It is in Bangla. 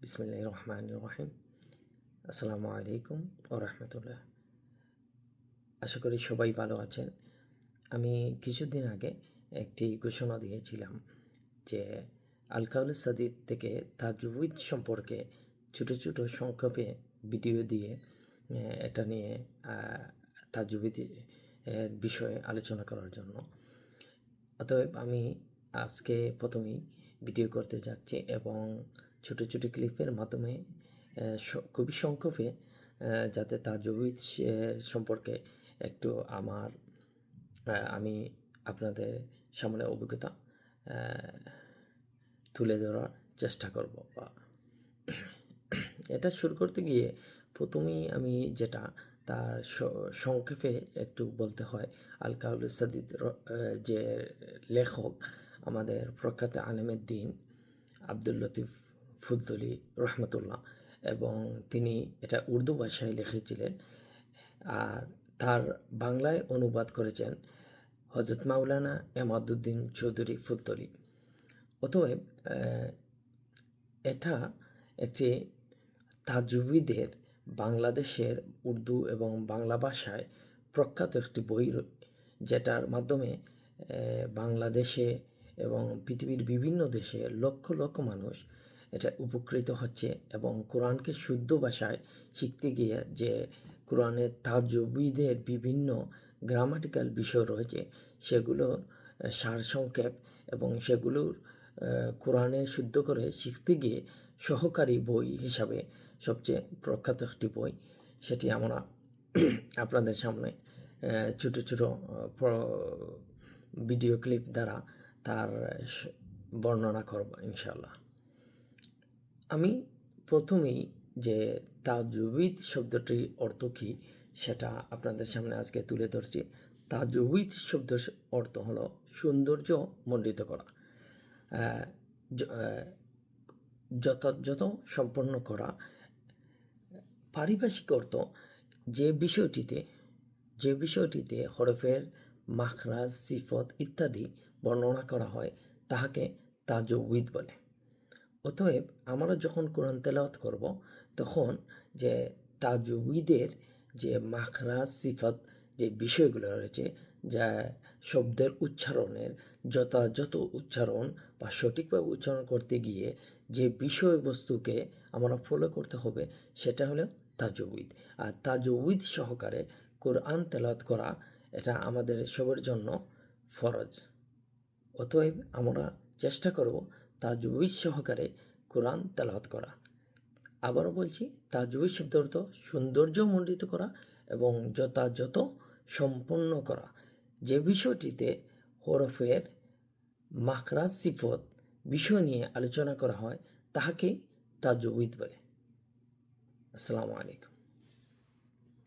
বিসমিল্লাহির রহমানির রহিম। আসসালামু আলাইকুম ওয়া রাহমাতুল্লাহ। আশা করি সবাই ভালো আছেন। আমি কিছুদিন আগে একটি ঘোষণা দিয়েছিলাম যে আল কাউলুস সাদিদ থেকে তাজউইদ সম্পর্কে ছোট ছোট সংক্ষেপে ভিডিও দিয়ে এটা নিয়ে তাজউইদ বিষয়ে আলোচনা করার জন্য। অতএব আমি আজকে প্রথমেই ভিডিও করতে যাচ্ছি এবং ছোট ছোট ক্লিপের মাধ্যমে খুবই সংক্ষেপে যাতে তাজউইদ সম্পর্কে একটু আমি আপনাদের সামনে অভিজ্ঞতা তুলে ধরার চেষ্টা করব। বা এটা শুরু করতে গিয়ে প্রথমেই আমি যেটা তার সংক্ষেপে একটু বলতে হয়, আল কাউলুস সাদিদ যে লেখক, আমাদের প্রখ্যাত আলেমের দিন আব্দুল লতিফ ফুদ্দুলি রহমতুল্লাহ, এবং তিনি এটা উর্দু ভাষায় লিখেছিলেন আর তার বাংলায় অনুবাদ করেছেন হজরত মাওলানা এমাদউদ্দিন চৌধুরী ফুদ্দুলি। অতএব এটা একটি তাজউইদের বাংলাদেশের উর্দু এবং বাংলা ভাষায় প্রখ্যাত একটি বই, যেটার মাধ্যমে বাংলাদেশে এবং পৃথিবীর বিভিন্ন দেশে লক্ষ লক্ষ মানুষ এটা উপকৃত হচ্ছে এবং কোরআনকে শুদ্ধ ভাষায় শিখতে গিয়ে যে কোরআনের তাজউইদের বিভিন্ন গ্রামাটিক্যাল বিষয় রয়েছে সেগুলোর সারসংক্ষেপ এবং সেগুলোর কোরআনে শুদ্ধ করে শিখতে গিয়ে সহকারী বই হিসাবে সবচেয়ে প্রখ্যাত একটি বই, সেটি আমরা আপনাদের সামনে ছোটো ছোটো ভিডিও ক্লিপ দ্বারা তার বর্ণনা করব ইনশাল্লাহ। আমি প্রথমেই যে তাজউইদ শব্দটির অর্থ কী সেটা আপনাদের সামনে আজকে তুলে ধরছি। তাজউইদ শব্দের অর্থ হলো সৌন্দর্য মণ্ডিত করা, যথাযথ সম্পন্ন করা। পারিভাষিক অর্থ যে বিষয়টিতে হরফের মাখরাজ, সিফত ইত্যাদি বর্ণনা করা হয় তাহাকে তাজউইদ বলে। অতএব আমরা যখন কোরআন তেলাওয়াত করব তখন যে তাজউইদের যে মাখরাজ, সিফত যে বিষয়গুলো রয়েছে, যা শব্দের উচ্চারণের যথাযথ উচ্চারণ বা সঠিকভাবে উচ্চারণ করতে গিয়ে যে বিষয়বস্তুকে আমরা ফলো করতে হবে সেটা হলো তাজউইদ। আর তাজউইদ সহকারে কোরআন তেলাওয়াত করা এটা আমাদের সবার জন্য ফরজ। অতএব আমরা চেষ্টা করব তাজউইদ সহকারে কোরআন তেলাওয়াত করা। আবারও বলছি, তাজউইদ শব্দের অর্থ সৌন্দর্য মণ্ডিত করা এবং যথাযথ সম্পন্ন করা। যে বিষয়টিতে হরফের মাখরাজ, সিফত বিষয় নিয়ে আলোচনা করা হয় তাহাকে তাজউইদ বলে। আসসালামু আলাইকুম।